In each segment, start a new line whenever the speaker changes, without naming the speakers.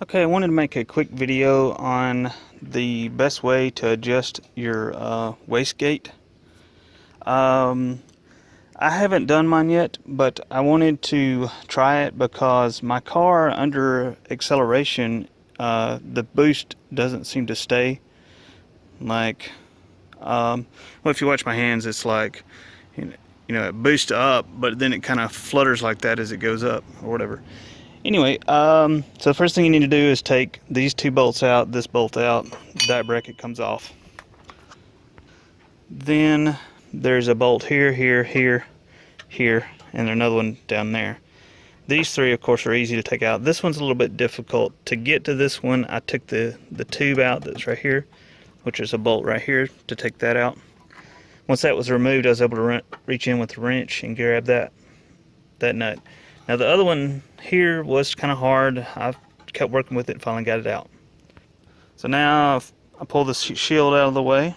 Okay, I wanted to make a quick video on the best way to adjust your wastegate. I haven't done mine yet, but I wanted to try it because my car under acceleration, the boost doesn't seem to stay. Like, well, if you watch my hands, it's like, it boosts up, but then it kind of flutters like that as it goes up or whatever. Anyway, so the first thing you need to do is take these two bolts out, this bolt out, that bracket comes off. Then there's a bolt here, here, here, here, and another one down there. These three, of course, are easy to take out. This one's a little bit difficult. To get to this one, I took the tube out that's right here, which is a bolt right here, to take that out. Once that was removed, I was able to reach in with a wrench and grab that nut. Now the other one here was kind of hard. I kept working with it and finally got it out. So now I pull the shield out of the way.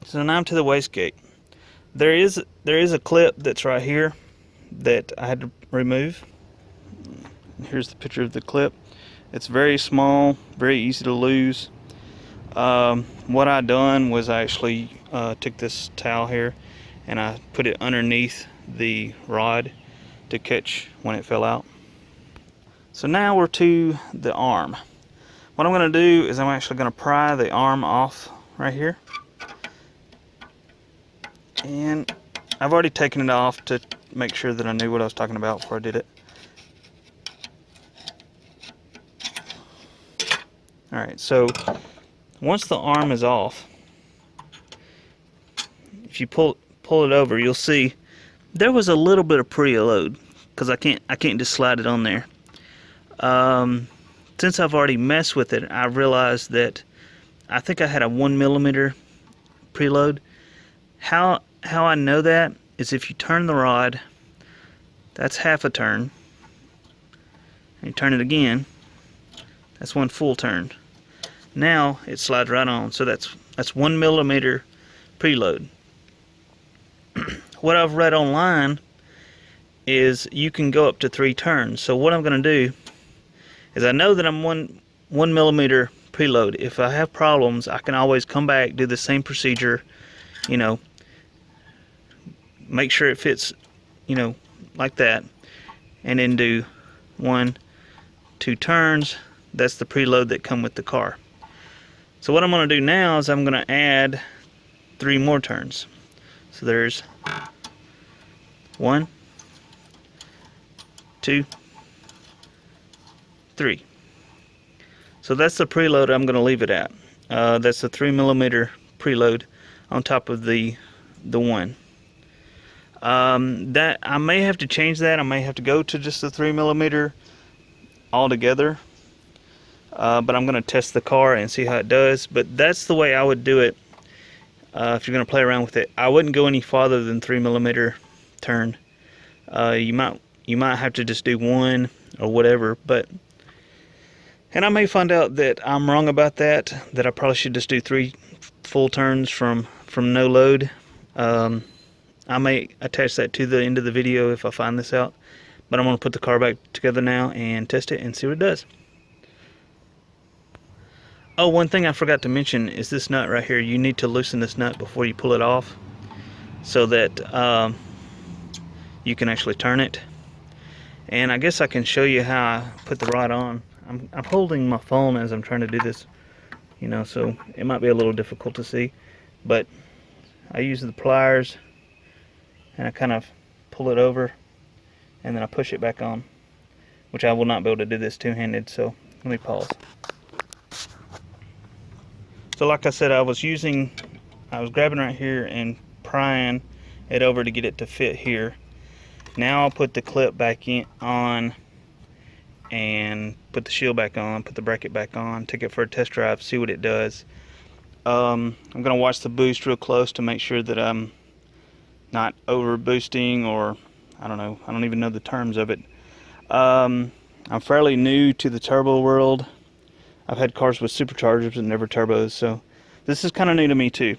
So now I'm to the wastegate. There is a clip that's right here that I had to remove. Here's the picture of the clip. It's very small, very easy to lose. What I done was I actually took this towel here and I put it underneath the rod to catch when it fell out. So now we're to the arm. What I'm going to do is I'm actually going to pry the arm off right here. And I've already taken it off to make sure that I knew what I was talking about before I did it. Alright, so once the arm is off, if you pull it over, you'll see there was a little bit of preload because I can't just slide it on there. Since I've already messed with it, I realized that I think I had a 1mm preload. How I know that is if you turn the rod, that's half a turn, and you turn it again, that's one full turn. Now it slides right on, so that's 1mm preload. What I've read online is you can go up to 3 turns. So what I'm going to do is I know that I'm 1mm preload. If I have problems, I can always come back, do the same procedure, make sure it fits, like that, and then do 1, 2 turns. That's the preload that come with the car. So what I'm going to do now is I'm going to add 3 more turns. So there's 1, 2, 3. So that's the preload I'm going to leave it at. That's a 3mm preload on top of the 1. That I may have to change that. I may have to go to just the 3mm altogether. But I'm going to test the car and see how it does. But that's the way I would do it. If you're going to play around with it, I wouldn't go any farther than 3mm turn. You might have to just do 1 or whatever, and I may find out that I'm wrong about that I probably should just do 3 full turns from no load. I may attach that to the end of the video if I find this out, but I'm going to put the car back together now and test it and see what it does. Oh, one thing I forgot to mention is this nut right here. You need to loosen this nut before you pull it off so that you can actually turn it. And I guess I can show you how I put the rod on. I'm holding my phone as I'm trying to do this, so it might be a little difficult to see, but I use the pliers and I kind of pull it over and then I push it back on, which I will not be able to do this two-handed, so let me pause. So like I said, I was grabbing right here and prying it over to get it to fit here. Now I'll put the clip back on and put the shield back on, put the bracket back on, take it for a test drive, see what it does. I'm going to watch the boost real close to make sure that I'm not over boosting, or I don't even know the terms of it. I'm fairly new to the turbo world. I've had cars with superchargers but never turbos, so this is kind of new to me too.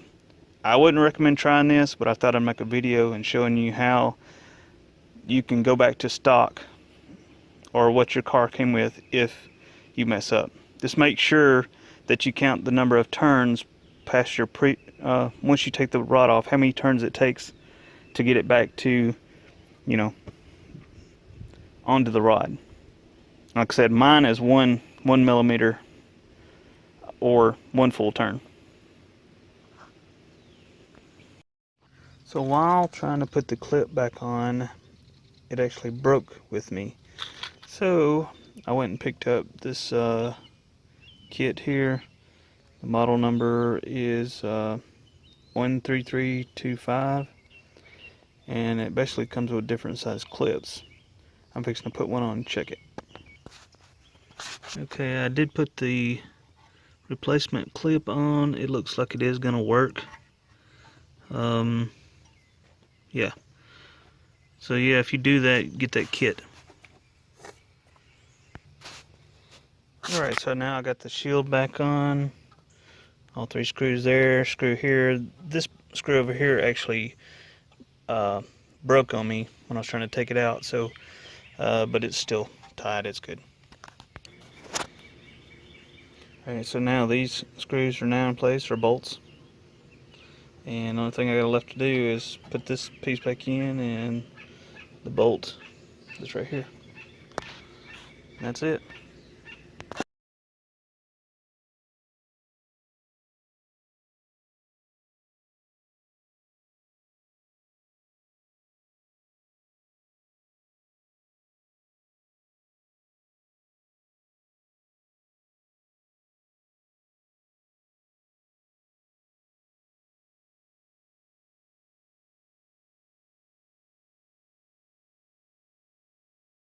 I wouldn't recommend trying this, but I thought I'd make a video and showing you how you can go back to stock or what your car came with if you mess up. Just make sure that you count the number of turns past your once you take the rod off, how many turns it takes to get it back to, you know, onto the rod. Like I said, mine is 1 millimeter or 1 full turn. So while trying to put the clip back on, it actually broke with me. So I went and picked up this kit here. The model number is 13325, and it basically comes with different size clips. I'm fixing to put one on and check it. Okay, I did put the replacement clip on. It looks like it is gonna work. Yeah. So yeah, if you do that, get that kit. Alright, so now I got the shield back on. All 3 screws there, screw here. This screw over here actually broke on me when I was trying to take it out, so but it's still tied, it's good. Alright, so now these screws are now in place, or bolts. And the only thing I got left to do is put this piece back in and the bolt that's right here. That's it.